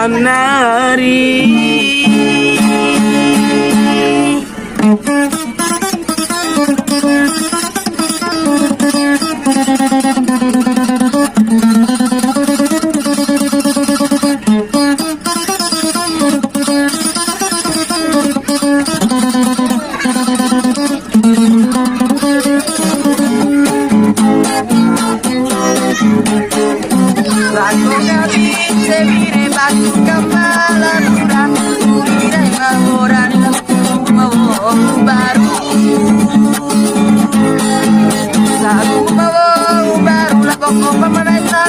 nari. Batu kali sebire batu kemalan udah dan mahoran mau baru satu mau baru lah kok pemerintah